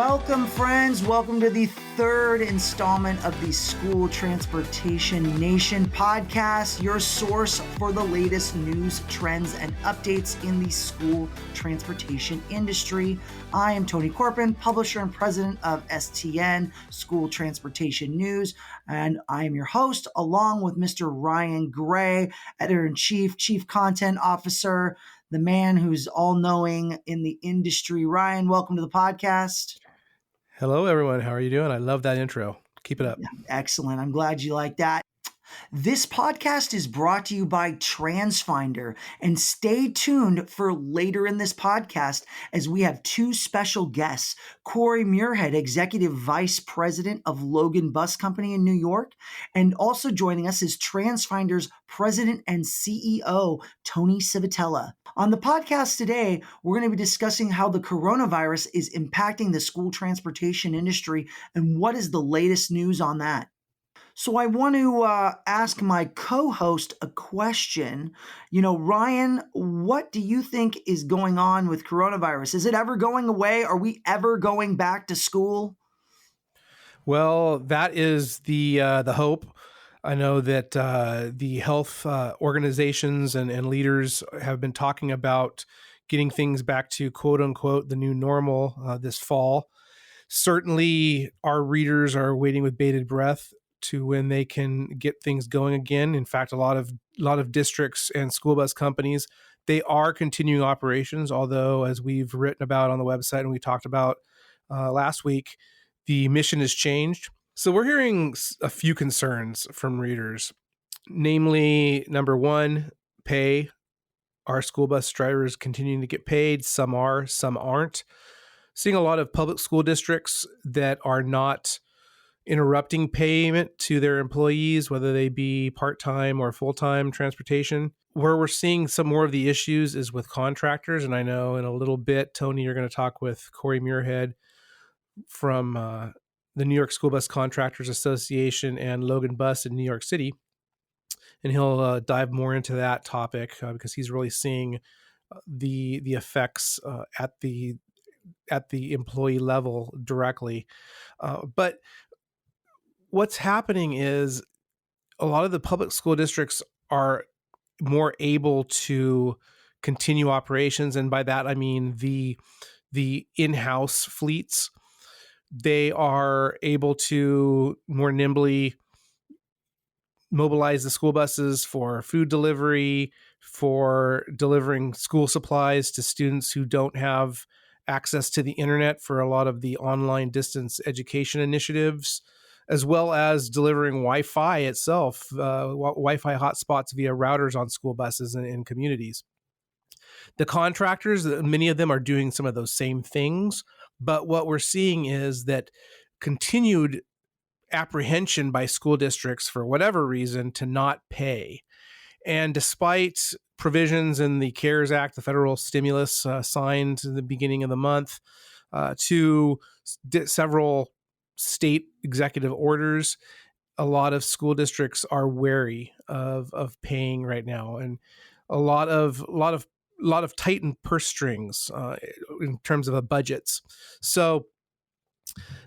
Welcome, friends. Welcome to the third installment of the School Transportation Nation podcast, your source for the latest news, trends, and updates in the school transportation industry. I am Tony Corpin, publisher and president of STN, School Transportation News, and I am your host, along with Mr. Ryan Gray, editor-in-chief, chief content officer, the man who's all-knowing in the industry. Ryan, welcome to the podcast. Hello, everyone. How are you doing? I love that intro. Keep it up. Excellent. I'm glad you like that. This podcast is brought to you by TransFinder, and stay tuned for later in this podcast as we have two special guests. Corey Muirhead, Executive Vice President of Logan Bus Company in New York, and also joining us is TransFinder's President and CEO, Tony Civitella. On the podcast today, we're going to be discussing how the coronavirus is impacting the school transportation industry and what is the latest news on that. So I want to ask my co-host a question. Ryan, what do you think is going on with coronavirus? Is it ever going away? Are we ever going back to school? Well, that is the hope. I know that the health organizations and leaders have been talking about getting things back to quote unquote the new normal this fall. Certainly, our readers are waiting with bated breath to when they can get things going again. In fact, a lot of districts and school bus companies, they are continuing operations, although as we've written about on the website and we talked about last week, the mission has changed. So we're hearing a few concerns from readers, namely, number one, pay. Are school bus drivers continuing to get paid? Some are, some aren't. Seeing a lot of public school districts that are not interrupting payment to their employees, whether they be part-time or full-time transportation. Where we're seeing some more of the issues is with contractors. And I know in a little bit, Tony, you're going to talk with Corey Muirhead from the New York School Bus Contractors Association and Logan Bus in New York City. And he'll dive more into that topic because he's really seeing the effects at the employee level directly. But what's happening is a lot of the public school districts are more able to continue operations. And by that, I mean the in-house fleets. They are able to more nimbly mobilize the school buses for food delivery, for delivering school supplies to students who don't have access to the internet for a lot of the online distance education initiatives, as well as delivering Wi-Fi itself, Wi-Fi hotspots via routers on school buses and in communities. The contractors, many of them are doing some of those same things, but what we're seeing is that continued apprehension by school districts for whatever reason to not pay. And despite provisions in the CARES Act, the federal stimulus signed in the beginning of the month, to several state executive orders, a lot of school districts are wary of paying right now, and a lot of tightened purse strings in terms of budgets. So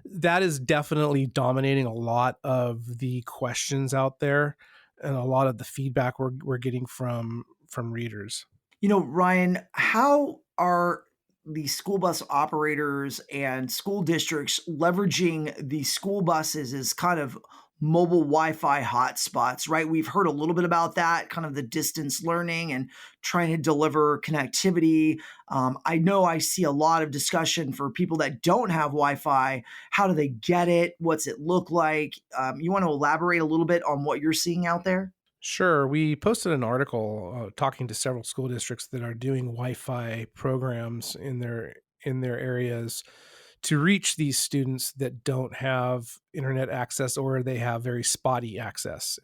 that is definitely dominating a lot of the questions out there and a lot of the feedback we're getting from readers. Ryan, how are the school bus operators and school districts leveraging the school buses as kind of mobile Wi-Fi hotspots, right? We've heard a little bit about that, kind of the distance learning and trying to deliver connectivity. I know I see a lot of discussion for people that don't have Wi-Fi. How do they get it? What's it look like? You want to elaborate a little bit on what you're seeing out there? Sure. We posted an article talking to several school districts that are doing Wi-Fi programs in their areas to reach these students that don't have internet access or they have very spotty access.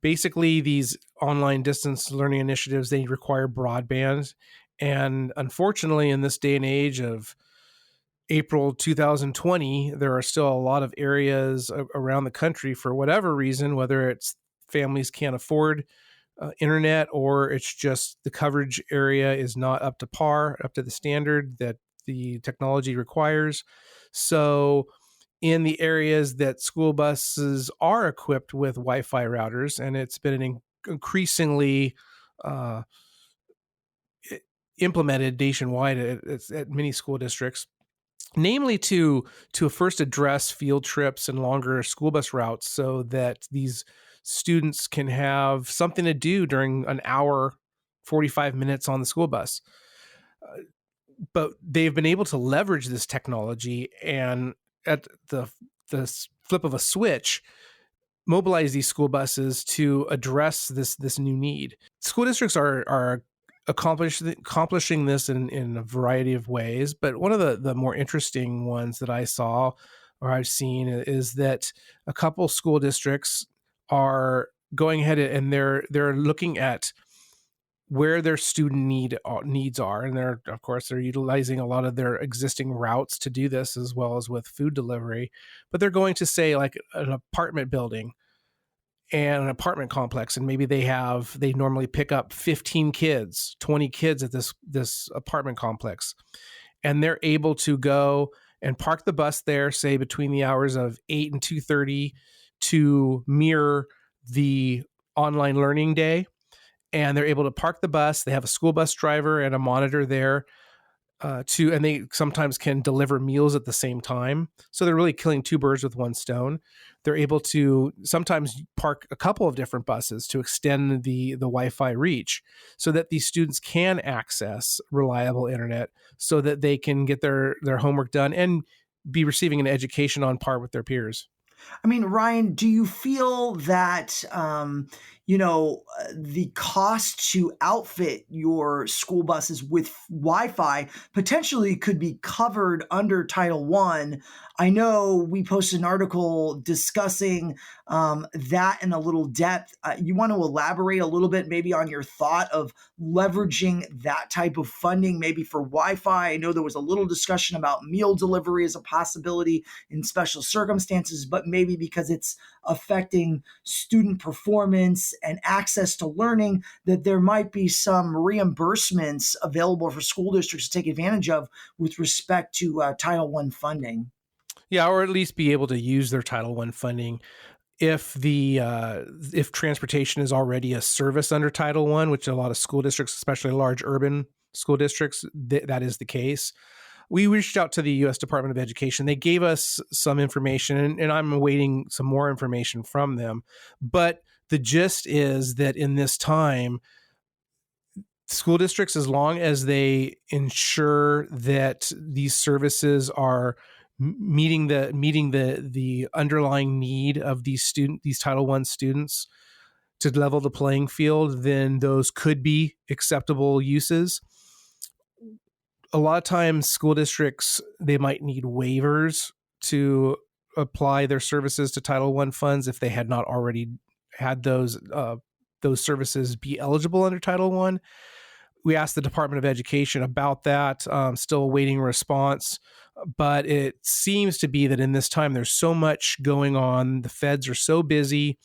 Basically, these online distance learning initiatives, they require broadband. And unfortunately, in this day and age of April 2020, there are still a lot of areas around the country, for whatever reason, whether it's families can't afford internet or it's just the coverage area is not up to par, up to the standard that the technology requires. So in the areas that school buses are equipped with Wi-Fi routers, and it's been an increasingly uh, implemented nationwide at many school districts, namely to first address field trips and longer school bus routes, so that these students can have something to do during an hour, 45 minutes on the school bus. But they've been able to leverage this technology and at the flip of a switch mobilize these school buses to address this new need. School districts are accomplishing this in a variety of ways, but one of the more interesting ones that I saw or I've seen is that a couple school districts are going ahead and they're looking at where their student needs are, and they're utilizing a lot of their existing routes to do this, as well as with food delivery. But they're going to say like an apartment building and an apartment complex, and maybe they normally pick up 15 kids, 20 kids at this apartment complex, and they're able to go and park the bus there, say between the hours of 8 and 2:30, to mirror the online learning day. And they're able to park the bus. They have a school bus driver and a monitor there and they sometimes can deliver meals at the same time. So they're really killing two birds with one stone. They're able to sometimes park a couple of different buses to extend the Wi-Fi reach, so that these students can access reliable internet, so that they can get their homework done and be receiving an education on par with their peers. I mean, Ryan, do you feel that, the cost to outfit your school buses with Wi-Fi potentially could be covered under Title One? I know we posted an article discussing that in a little depth. You want to elaborate a little bit maybe on your thought of leveraging that type of funding maybe for Wi-Fi? I know there was a little discussion about meal delivery as a possibility in special circumstances, but maybe because it's affecting student performance and access to learning, that there might be some reimbursements available for school districts to take advantage of with respect to Title I funding. Yeah, or at least be able to use their Title I funding if transportation is already a service under Title I, which a lot of school districts, especially large urban school districts, that is the case. We reached out to the U.S. Department of Education. They gave us some information, and I'm awaiting some more information from them. But the gist is that in this time, school districts, as long as they ensure that these services are meeting the underlying need of these Title I students to level the playing field, then those could be acceptable uses. A lot of times school districts, they might need waivers to apply their services to Title I funds if they had not already had those services be eligible under Title I. We asked the Department of Education about that, still awaiting a response. But it seems to be that in this time, there's so much going on. The feds are so busy.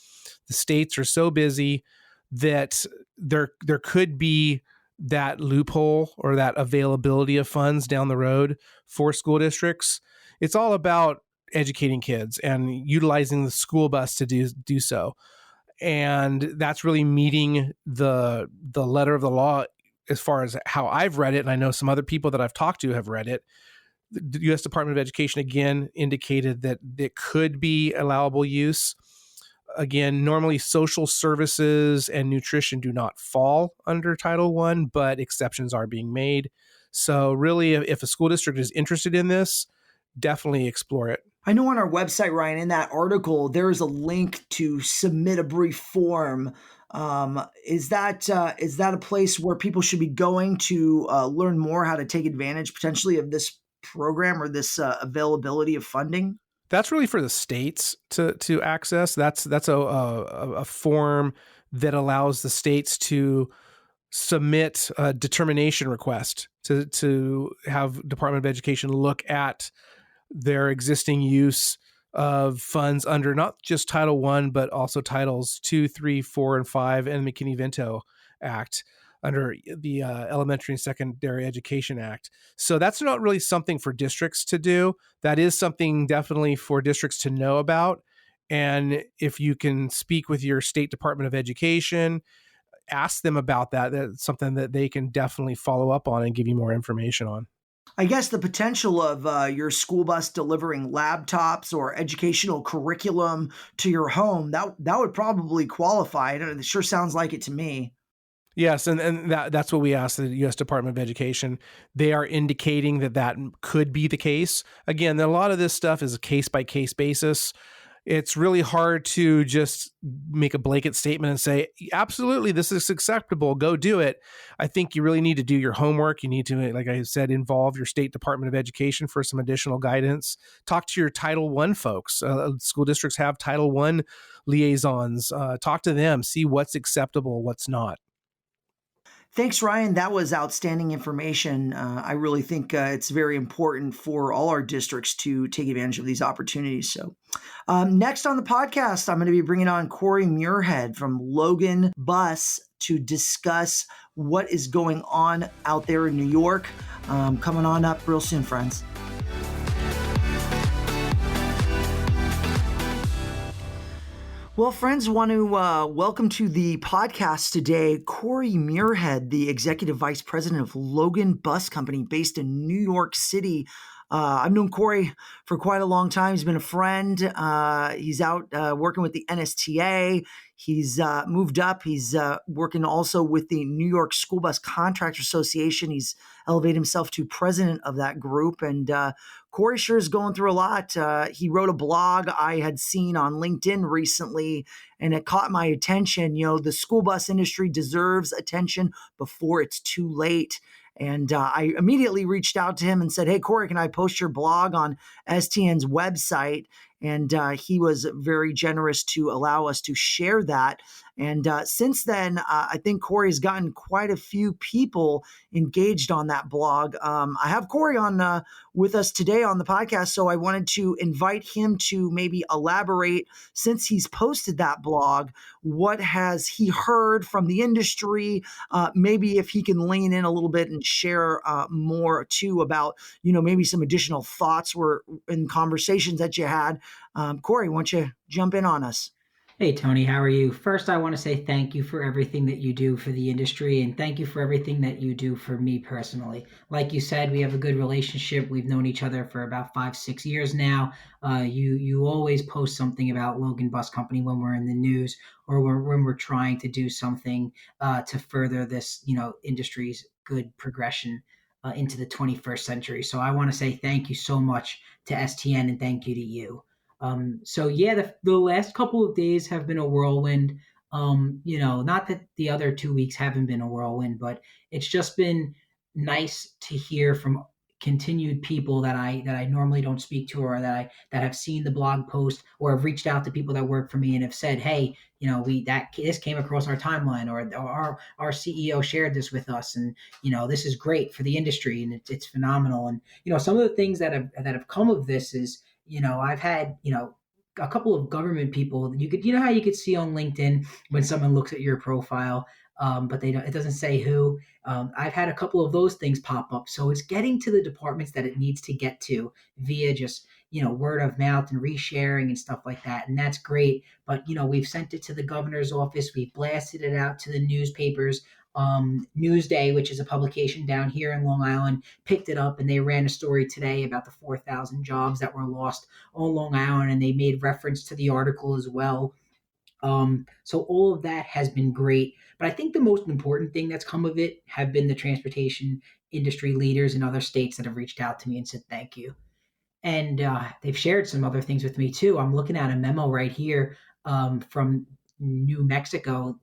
The states are so busy that there could be that loophole or that availability of funds down the road for school districts. It's all about educating kids and utilizing the school bus to do so. And that's really meeting the letter of the law as far as how I've read it. And I know some other people that I've talked to have read it. The U.S. Department of Education, again, indicated that it could be allowable use. Again, normally social services and nutrition do not fall under Title I, but exceptions are being made. So really, if a school district is interested in this, definitely explore it. I know on our website, Ryan, in that article, there is a link to submit a brief form. Is that a place where people should be going to learn more how to take advantage potentially of this program or this availability of funding? That's really for the states to access. That's a form that allows the states to submit a determination request to have Department of Education look at their existing use of funds under not just Title I, but also Titles 2, 3, 4, and 5, and the McKinney-Vento Act. under the Elementary and Secondary Education Act. So that's not really something for districts to do. That is something definitely for districts to know about. And if you can speak with your state Department of Education, ask them about that. That's something that they can definitely follow up on and give you more information on. I guess the potential of your school bus delivering laptops or educational curriculum to your home, that would probably qualify. It sure sounds like it to me. Yes, and that's what we asked the U.S. Department of Education. They are indicating that that could be the case. Again, a lot of this stuff is a case-by-case basis. It's really hard to just make a blanket statement and say, absolutely, this is acceptable, go do it. I think you really need to do your homework. You need to, like I said, involve your state Department of Education for some additional guidance. Talk to your Title I folks. School districts have Title I liaisons. Talk to them, see what's acceptable, what's not. Thanks, Ryan. That was outstanding information. I really think it's very important for all our districts to take advantage of these opportunities. So, next on the podcast, I'm going to be bringing on Corey Muirhead from Logan Bus to discuss what is going on out there in New York. Coming on up real soon, friends. Well, friends, want to welcome to the podcast today Corey Muirhead, the Executive Vice President of Logan Bus Company based in New York City. I've known Corey for quite a long time. He's been a friend. He's out working with the NSTA. He's moved up. He's working also with the New York School Bus Contractors Association. He's elevated himself to president of that group. And Corey sure is going through a lot. He wrote a blog I had seen on LinkedIn recently, and it caught my attention. You know, the school bus industry deserves attention before it's too late. And I immediately reached out to him and said, hey, Corey, can I post your blog on STN's website? And he was very generous to allow us to share that. And since then, I think Corey's gotten quite a few people engaged on that blog. I have Corey on with us today on the podcast, so I wanted to invite him to maybe elaborate, since he's posted that blog, what has he heard from the industry? Maybe if he can lean in a little bit and share more too about, you know, maybe some additional thoughts were in conversations that you had. Corey, why don't you jump in on us? Hey, Tony, how are you? First, I want to say thank you for everything that you do for the industry, and thank you for everything that you do for me personally. Like you said, we have a good relationship. We've known each other for about 5-6 years now. You always post something about Logan Bus Company when we're in the news, or when we're trying to do something to further this, industry's good progression into the 21st century. So I want to say thank you so much to STN, and thank you to you. So yeah, the last couple of days have been a whirlwind. Not that the other 2 weeks haven't been a whirlwind, but it's just been nice to hear from continued people that I normally don't speak to, or that have seen the blog post, or have reached out to people that work for me and have said, hey, this came across our timeline, or our CEO shared this with us, and this is great for the industry, and it's phenomenal. And some of the things that have come of this is, I've had, a couple of government people. How you could see on LinkedIn when someone looks at your profile, but it doesn't say who. I've had a couple of those things pop up. So it's getting to the departments that it needs to get to via just, word of mouth and resharing and stuff like that. And that's great. But, we've sent it to the governor's office. We've blasted it out to the newspapers. Newsday, which is a publication down here in Long Island, picked it up, and they ran a story today about the 4,000 jobs that were lost on Long Island, and they made reference to the article as well. So all of that has been great. But I think the most important thing that's come of it have been the transportation industry leaders in other states that have reached out to me and said thank you. And they've shared some other things with me too. I'm looking at a memo right here from New Mexico.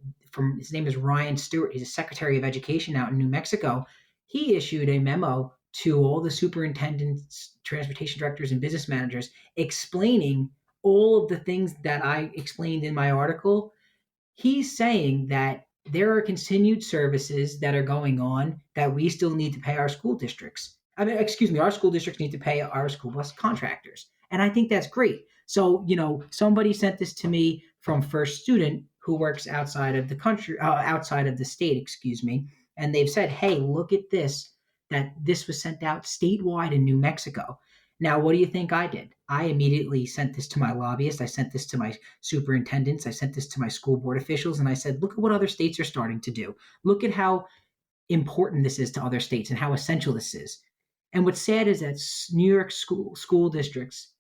His name is Ryan Stewart. He's a Secretary of Education out in New Mexico. He issued a memo to all the superintendents, transportation directors, and business managers explaining all of the things that I explained in my article. He's saying that there are continued services that are going on that we still need to pay our school districts. Our school districts need to pay our school bus contractors. And I think that's great. So, somebody sent this to me from First Student, who works outside of the country, outside of the state, excuse me. And they've said, hey, look at this, that this was sent out statewide in New Mexico. Now, what do you think I did? I immediately sent this to my lobbyist. I sent this to my superintendents. I sent this to my school board officials. And I said, look at what other states are starting to do. Look at how important this is to other states and how essential this is. And what's sad is that New York school districts,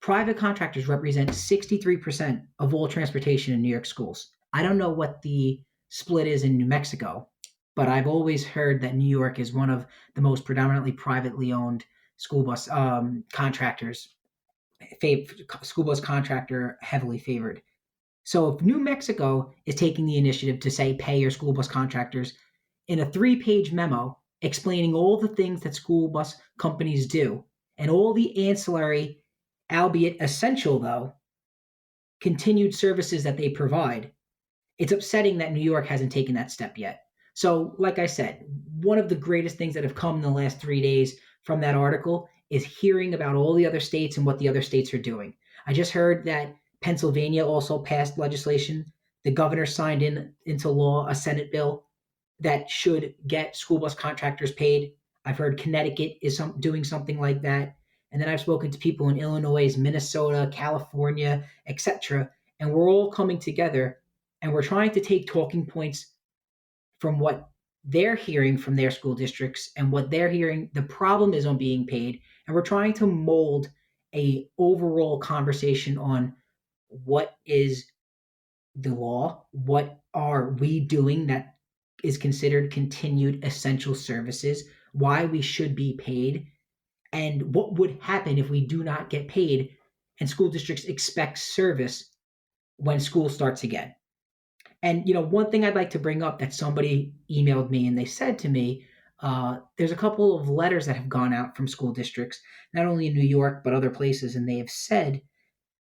private contractors represent 63% of all transportation in New York schools. I don't know what the split is in New Mexico, but I've always heard that New York is one of the most predominantly privately owned school bus contractors, school bus contractor heavily favored. So if New Mexico is taking the initiative to say pay your school bus contractors in a 3-page memo explaining all the things that school bus companies do and all the ancillary, albeit essential though, continued services that they provide, it's upsetting that New York hasn't taken that step yet. So, like I said, one of the greatest things that have come in the last 3 days from that article is hearing about all the other states and what the other states are doing. I just heard that Pennsylvania also passed legislation. The governor signed into law a Senate bill that should get school bus contractors paid. I've heard Connecticut is doing something like that. And then I've spoken to people in Illinois, Minnesota, California, etc. And we're all coming together and we're trying to take talking points from what they're hearing from their school districts and what they're hearing the problem is on being paid, and we're trying to mold a overall conversation on what is the law, what are we doing that is considered continued essential services, why we should be paid, and what would happen if we do not get paid and school districts expect service when school starts again. And one thing I'd like to bring up that somebody emailed me and they said to me, there's a couple of letters that have gone out from school districts, not only in New York but other places, and they have said,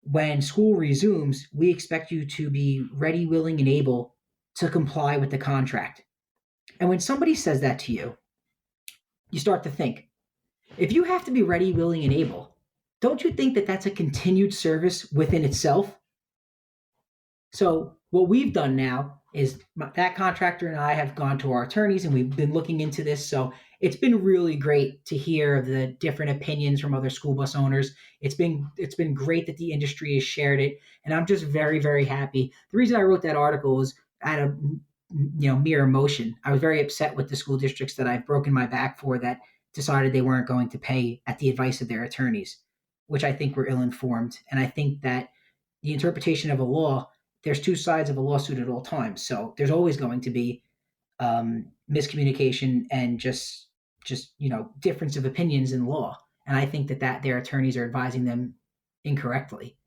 when school resumes, we expect you to be ready, willing, and able to comply with the contract. And when somebody says that to you, you start to think, if you have to be ready, willing, and able, don't you think that that's a continued service within itself? So what we've done now is that contractor and I have gone to our attorneys and we've been looking into this. So it's been really great to hear the different opinions from other school bus owners. It's been great that the industry has shared it, and I'm just very, very happy. The reason I wrote that article was out of mere emotion. I was very upset with the school districts that I've broken my back for that decided they weren't going to pay at the advice of their attorneys, which I think were ill-informed. And I think that the interpretation of a law, there's two sides of a lawsuit at all times. So there's always going to be miscommunication and just difference of opinions in law. And I think that their attorneys are advising them incorrectly.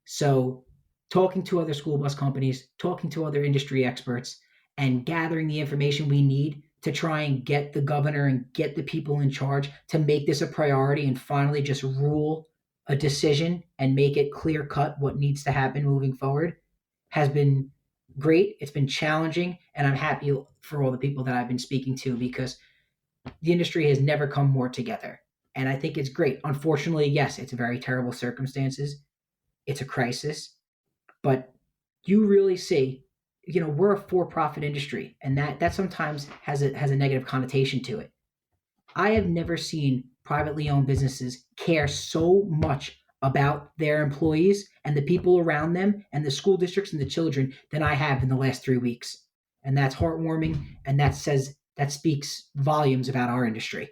So talking to other school bus companies, talking to other industry experts, and gathering the information we need to try and get the governor and get the people in charge to make this a priority and finally just rule a decision and make it clear cut what needs to happen moving forward has been great. It's been challenging, and I'm happy for all the people that I've been speaking to because the industry has never come more together. And I think it's great. Unfortunately, yes, it's very terrible circumstances. It's a crisis, but you really see, we're a for-profit industry, and that sometimes has a negative connotation to it. I have never seen privately owned businesses care so much about their employees and the people around them and the school districts and the children than I have in the last 3 weeks. And that's heartwarming, and that speaks volumes about our industry.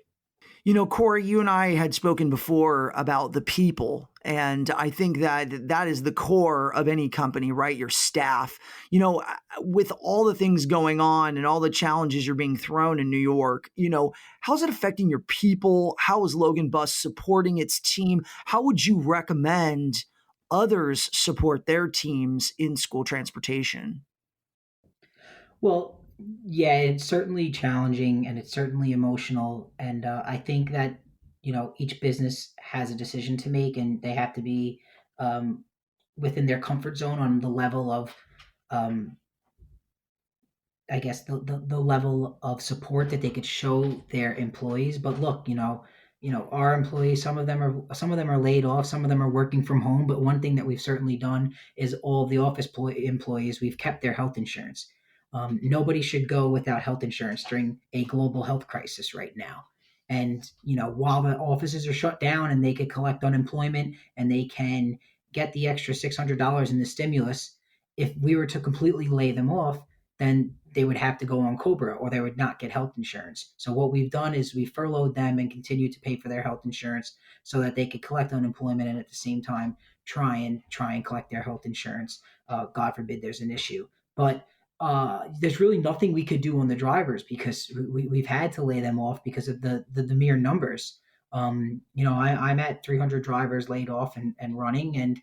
Corey, you and I had spoken before about the people, and I think that is the core of any company, right? Your staff. With all the things going on and all the challenges you're being thrown in New York, how's it affecting your people? How is Logan Bus supporting its team? How would you recommend others support their teams in school transportation? Well, yeah, it's certainly challenging and it's certainly emotional. And I think that, each business has a decision to make and they have to be um, within their comfort zone on the level of, um, I guess, the level of support that they could show their employees. But look, our employees, some of them are laid off, some of them are working from home. But one thing that we've certainly done is all of the office employees, we've kept their health insurance. Nobody should go without health insurance during a global health crisis right now. And while the offices are shut down and they could collect unemployment and they can get the extra $600 in the stimulus, if we were to completely lay them off, then they would have to go on Cobra or they would not get health insurance. So what we've done is we furloughed them and continue to pay for their health insurance so that they could collect unemployment and at the same time try and collect their health insurance. God forbid there's an issue, but there's really nothing we could do on the drivers because we've had to lay them off because of the mere numbers. I'm at 300 drivers laid off and running, and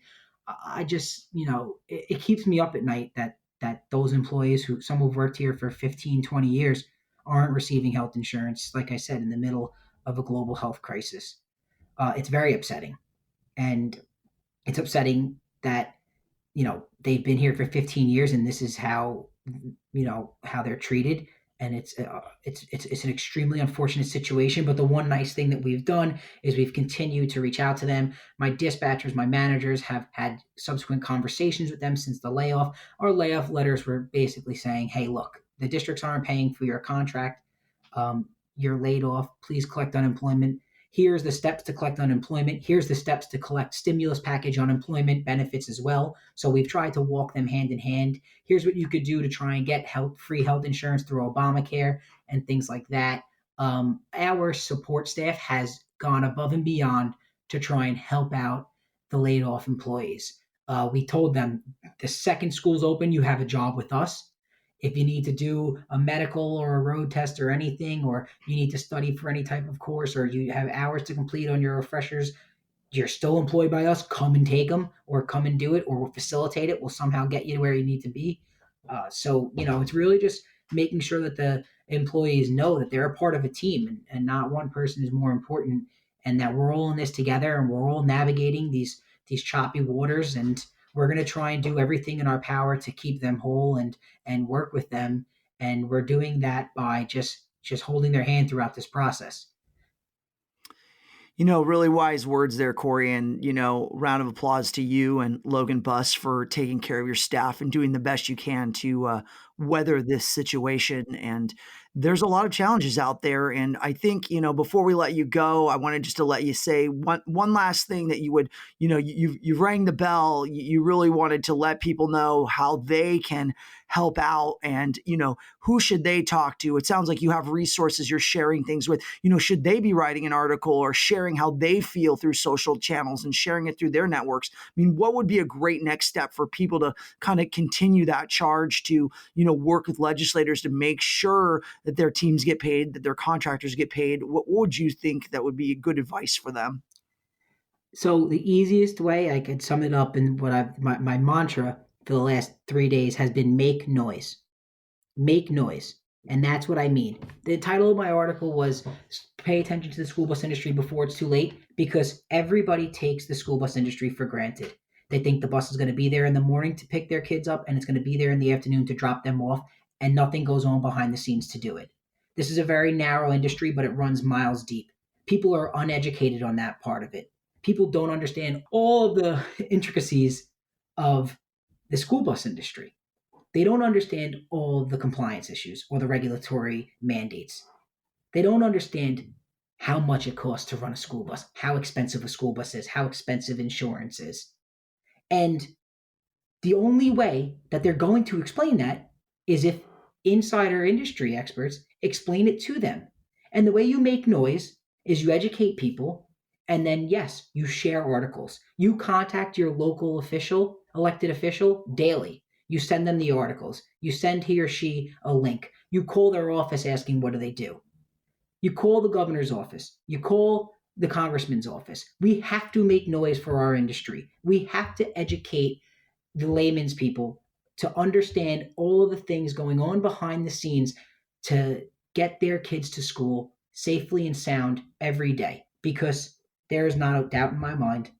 I just, it keeps me up at night that those employees who some have worked here for 15, 20 years aren't receiving health insurance, like I said, in the middle of a global health crisis. It's very upsetting. And it's upsetting that, they've been here for 15 years and this is how they're treated. And it's an extremely unfortunate situation. But the one nice thing that we've done is we've continued to reach out to them. My dispatchers, my managers have had subsequent conversations with them since the layoff. Our layoff letters were basically saying, hey, look, the districts aren't paying for your contract. You're laid off. Please collect unemployment. Here's the steps to collect unemployment. Here's the steps to collect stimulus package unemployment benefits as well. So we've tried to walk them hand in hand. Here's what you could do to try and get free health insurance through Obamacare and things like that. Our support staff has gone above and beyond to try and help out the laid off employees. We told them the second school's open, you have a job with us. If you need to do a medical or a road test or anything, or you need to study for any type of course, or you have hours to complete on your refreshers, you're still employed by us. Come and take them, or come and do it, or we'll facilitate it. We'll somehow get you to where you need to be. So it's really just making sure that the employees know that they're a part of a team and not one person is more important, and that we're all in this together and we're all navigating these choppy waters, and we're going to try and do everything in our power to keep them whole and work with them. And we're doing that by just holding their hand throughout this process. Really wise words there, Corey. And, round of applause to you and Logan Buss for taking care of your staff and doing the best you can to weather this situation. And there's a lot of challenges out there. And I think, before we let you go, I wanted just to let you say one last thing that you would, you rang the bell. You really wanted to let people know how they can help out and, who should they talk to? It sounds like you have resources you're sharing things with. Should they be writing an article or sharing how they feel through social channels and sharing it through their networks? I mean, what would be a great next step for people to kind of continue that charge to, work with legislators to make sure that their teams get paid, that their contractors get paid? What would you think that would be good advice for them? So the easiest way I could sum it up in my mantra for the last 3 days has been make noise. Make noise. And that's what I mean. The title of my article was Pay Attention to the School Bus Industry Before It's Too Late, because everybody takes the school bus industry for granted. They think the bus is going to be there in the morning to pick their kids up and it's going to be there in the afternoon to drop them off, and nothing goes on behind the scenes to do it. This is a very narrow industry, but it runs miles deep. People are uneducated on that part of it. People don't understand all of the intricacies of the school bus industry. They don't understand all the compliance issues or the regulatory mandates. They don't understand how much it costs to run a school bus, how expensive a school bus is, how expensive insurance is. And the only way that they're going to explain that is if insider industry experts explain it to them. And the way you make noise is you educate people, and then, yes, you share articles. You contact your local elected official daily. You send them the articles. You send he or she a link. You call their office asking, what do they do? You call the governor's office. You call the congressman's office. We have to make noise for our industry. We have to educate the layman's people to understand all of the things going on behind the scenes to get their kids to school safely and sound every day. Because there is not a doubt in my mind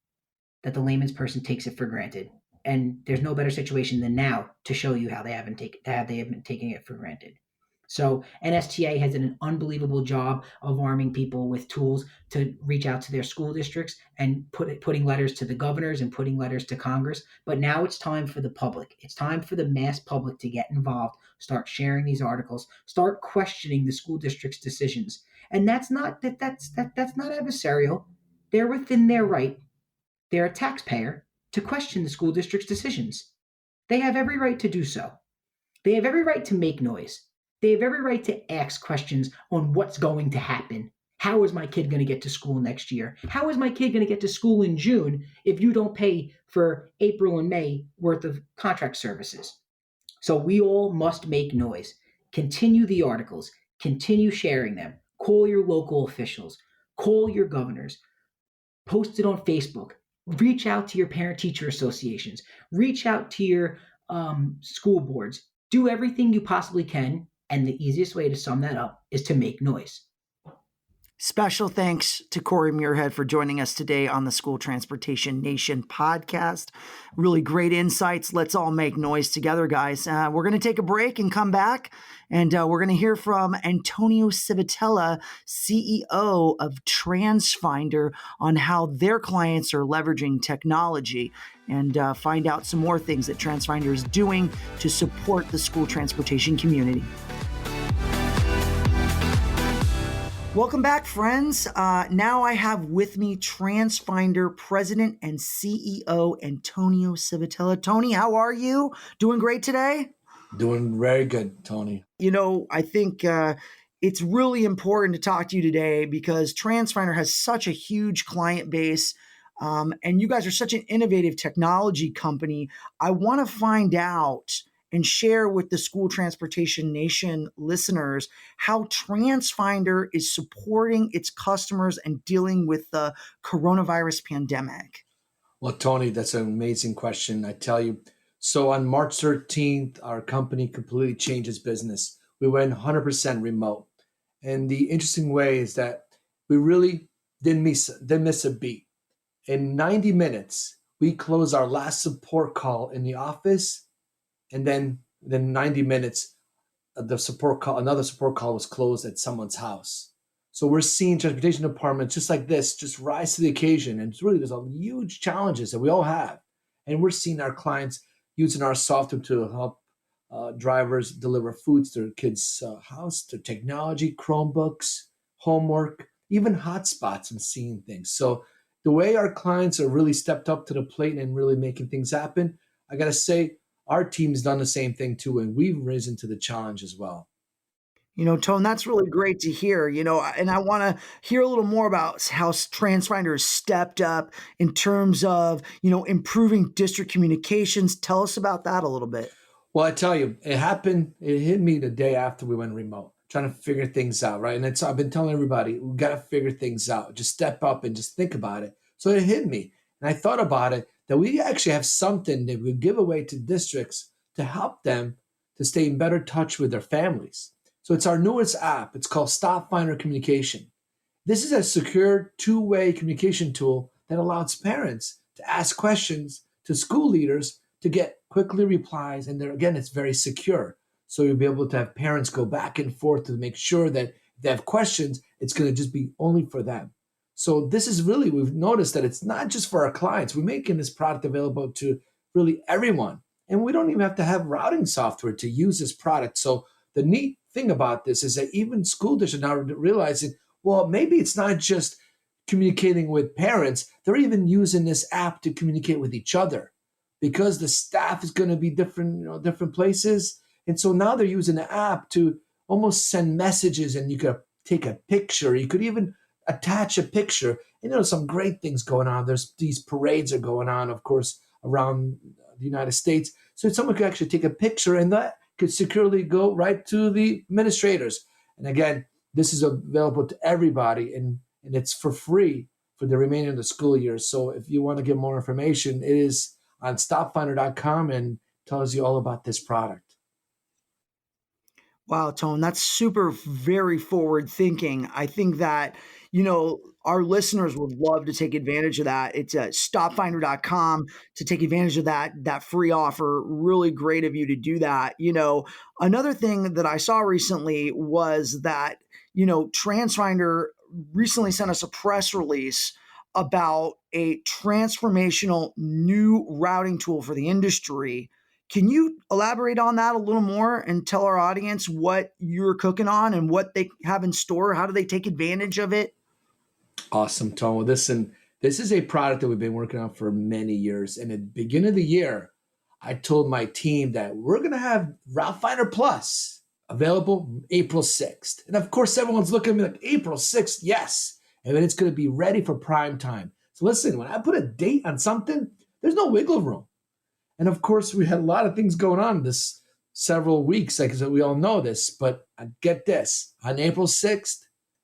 that the layman's person takes it for granted. And there's no better situation than now to show you how they haven't been taking it for granted. So NSTA has done an unbelievable job of arming people with tools to reach out to their school districts and putting letters to the governors and putting letters to Congress. But now it's time for the public. It's time for the mass public to get involved, start sharing these articles, start questioning the school district's decisions. And that's not that's not adversarial. They're within their right. They're a taxpayer to question the school district's decisions. They have every right to do so. They have every right to make noise. They have every right to ask questions on what's going to happen. How is my kid going to get to school next year? How is my kid going to get to school in June if you don't pay for April and May worth of contract services? So we all must make noise. Continue the articles, continue sharing them. Call your local officials, call your governors, post it on Facebook, reach out to your parent teacher associations, reach out to your school boards, do everything you possibly can. And the easiest way to sum that up is to make noise. Special thanks to Corey Muirhead for joining us today on the School Transportation Nation podcast. Really great insights. Let's all make noise together, guys. We're going to take a break and come back, and we're going to hear from Antonio Civitella, CEO of TransFinder, on how their clients are leveraging technology, and find out some more things that TransFinder is doing to support the school transportation community. Welcome back, friends. Now I have with me TransFinder President and CEO Antonio Civitella. Tony, how are you? Doing great today? Doing very good, Tony. You know, I think it's really important to talk to you today because TransFinder has such a huge client base, and you guys are such an innovative technology company. I want to find out and share with the School Transportation Nation listeners how TransFinder is supporting its customers and dealing with the coronavirus pandemic. Well, Tony, that's an amazing question. I tell you. So on March 13th, our company completely changed its business. We went 100% remote. And the interesting way is that we really didn't miss a beat. In 90 minutes, we closed our last support call in the office. And then 90 minutes, another support call was closed at someone's house. So we're seeing transportation departments just like this, just rise to the occasion. And it's really, there's a huge challenges that we all have. And we're seeing our clients using our software to help drivers deliver foods to their kids' house, to technology, Chromebooks, homework, even hotspots, and seeing things. So the way our clients are really stepped up to the plate and really making things happen, I got to say, our team's done the same thing too, and we've risen to the challenge as well. You know, Tone, that's really great to hear, and I want to hear a little more about how TransFinder has stepped up in terms of, improving district communications. Tell us about that a little bit. Well, I tell you, it hit me the day after we went remote, trying to figure things out, right? And I've been telling everybody, we got to figure things out. Just step up and just think about it. So it hit me. And I thought about it, that we actually have something that we give away to districts to help them to stay in better touch with their families. So it's our newest app. It's called Stop Finder Communication. This is a secure two-way communication tool that allows parents to ask questions to school leaders to get quickly replies. And there, again, it's very secure. So you'll be able to have parents go back and forth to make sure that if they have questions, it's going to just be only for them. So this is really, we've noticed that it's not just for our clients. We're making this product available to really everyone. And we don't even have to have routing software to use this product. So the neat thing about this is that even school districts are now realizing, well, maybe it's not just communicating with parents. They're even using this app to communicate with each other because the staff is going to be different places. And so now they're using the app to almost send messages, and you could take a picture. You could even attach a picture. And some great things going on. There's these parades are going on, of course, around the United States. So someone could actually take a picture, and that could securely go right to the administrators. And again, this is available to everybody, and it's for free for the remainder of the school year. So if you want to get more information, it is on stopfinder.com and tells you all about this product. Wow, Tone, that's super very forward thinking. I think that, our listeners would love to take advantage of that. It's stopfinder.com to take advantage of that free offer. Really great of you to do that. Another thing that I saw recently was that, Transfinder recently sent us a press release about a transformational new routing tool for the industry. Can you elaborate on that a little more and tell our audience what you're cooking on and what they have in store? How do they take advantage of it? Awesome, Tom. Well, listen, this is a product that we've been working on for many years. And at the beginning of the year, I told my team that we're going to have Route Finder Plus available April 6th. And of course, everyone's looking at me like, April 6th, yes. And then it's going to be ready for prime time. So listen, when I put a date on something, there's no wiggle room. And of course, we had a lot of things going on this several weeks, like we all know this. But get this, on April 6th,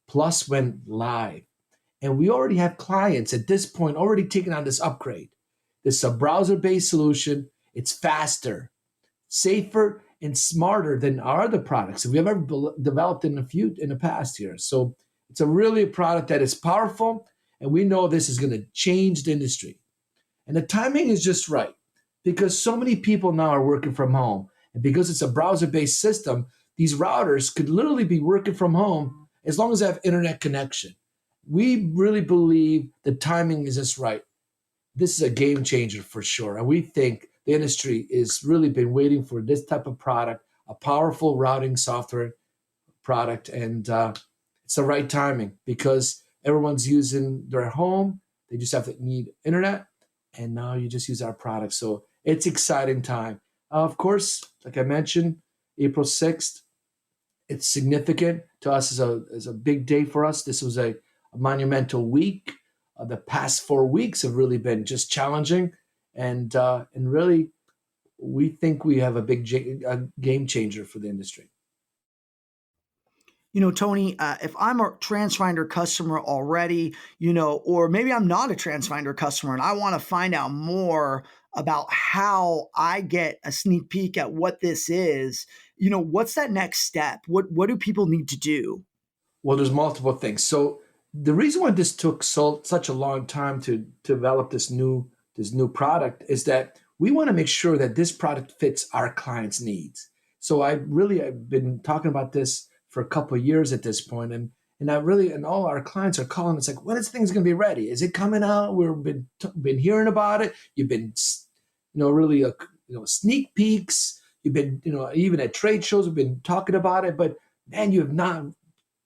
Plus went live. And we already have clients at this point already taking on this upgrade. This is a browser-based solution. It's faster, safer, and smarter than our other products that we've ever developed in the past here. So it's really a product that is powerful, and we know this is going to change the industry. And the timing is just right because so many people now are working from home. And because it's a browser-based system, these routers could literally be working from home as long as they have internet connection. We really believe the timing is just right. This is a game changer for sure. And we think the industry has really been waiting for this type of product, a powerful routing software product. And it's the right timing because everyone's using their home. They just have to need internet. And now you just use our product. So it's exciting time. Of course, like I mentioned, April 6th, it's significant to us as a big day for us. This was a monumental week. The past 4 weeks have really been just challenging, and really, we think we have a game changer for the industry. Tony, if I'm a TransFinder customer already, or maybe I'm not a TransFinder customer and I want to find out more about how I get a sneak peek at what this is, what's that next step? What do people need to do? Well, there's multiple things. So the reason why this took such a long time to develop this new product is that we want to make sure that this product fits our clients' needs. So I've been talking about this for a couple of years at this point, and all our clients are calling. It's like, when is things going to be ready? Is it coming out? We've been hearing about it. You've been, really, sneak peeks. You've been, even at trade shows, we've been talking about it, but man, you have not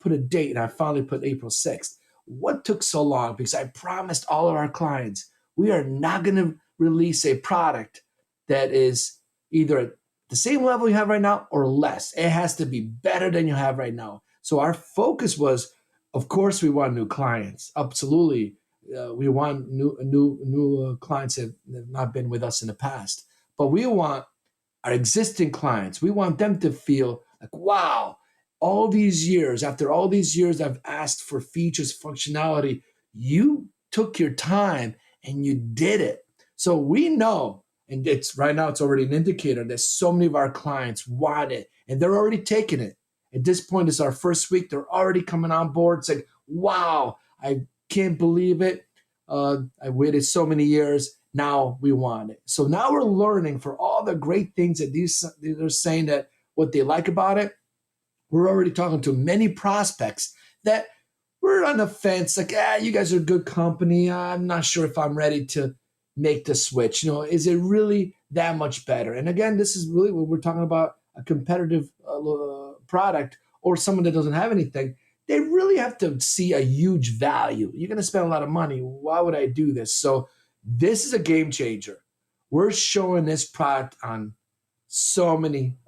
put a date. And I finally put April 6th. What took so long? Because I promised all of our clients, we are not going to release a product that is either at the same level you have right now or less. It has to be better than you have right now. So our focus was, of course, we want new clients. Absolutely. We want new clients that have not been with us in the past. But we want our existing clients, we want them to feel like, wow, after all these years I've asked for features, functionality, you took your time and you did it. So we know, and right now it's already an indicator that so many of our clients want it and they're already taking it. At this point, it's our first week. They're already coming on board. It's like, wow, I can't believe it. I waited so many years. Now we want it. So now we're learning for all the great things that they're saying that what they like about it. We're already talking to many prospects that we're on the fence, like, you guys are a good company. I'm not sure if I'm ready to make the switch. Is it really that much better? And again, this is really when we're talking about a competitive product or someone that doesn't have anything. They really have to see a huge value. You're going to spend a lot of money. Why would I do this? So this is a game changer. We're showing this product on so many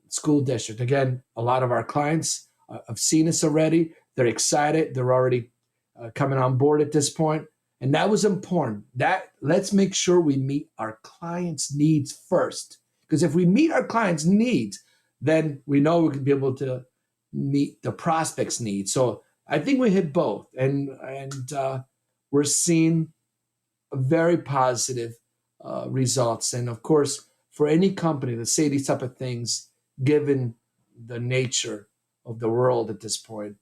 school districts. Again, a lot of our clients have seen this already. They're excited. They're already coming on board at this point. And that was important. Let's make sure we meet our clients' needs first. Because if we meet our clients' needs, then we know we can be able to meet the prospects' needs. So I think we hit both. And we're seeing very positive results. And of course, for any company to say these type of things, given the nature of the world at this point.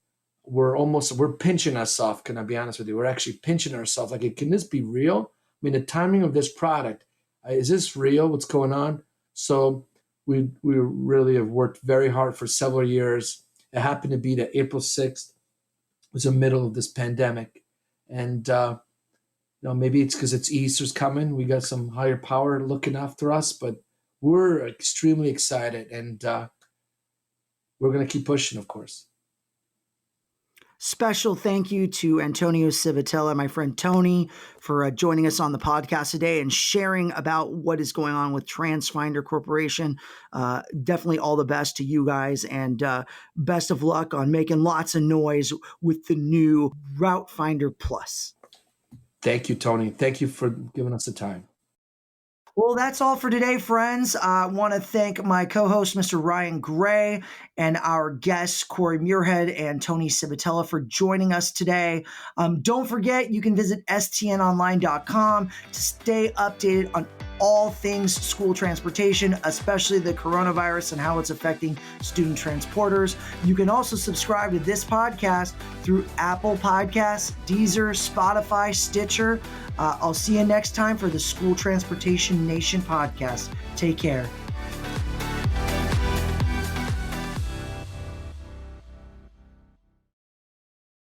We're pinching ourselves. Can I be honest with you? We're actually pinching ourselves. Like, can this be real? I mean, the timing of this product, is this real? What's going on? So we really have worked very hard for several years. It happened to be that April 6th was the middle of this pandemic. And, maybe it's because it's Easter's coming. We got some higher power looking after us, but we're extremely excited, and we're going to keep pushing, of course. Special thank you to Antonio Civitella, my friend Tony, for joining us on the podcast today and sharing about what is going on with TransFinder Corporation. Definitely all the best to you guys, and best of luck on making lots of noise with the new Route Finder Plus. Thank you, Tony. Thank you for giving us the time. Well, that's all for today, friends. I want to thank my co-host, Mr. Ryan Gray, and our guests, Corey Muirhead and Tony Civitella, for joining us today. Don't forget, you can visit stnonline.com to stay updated on all things school transportation, especially the coronavirus and how it's affecting student transporters. You can also subscribe to this podcast through Apple Podcasts, Deezer, Spotify, Stitcher. I'll see you next time for the School Transportation Nation podcast. Take care.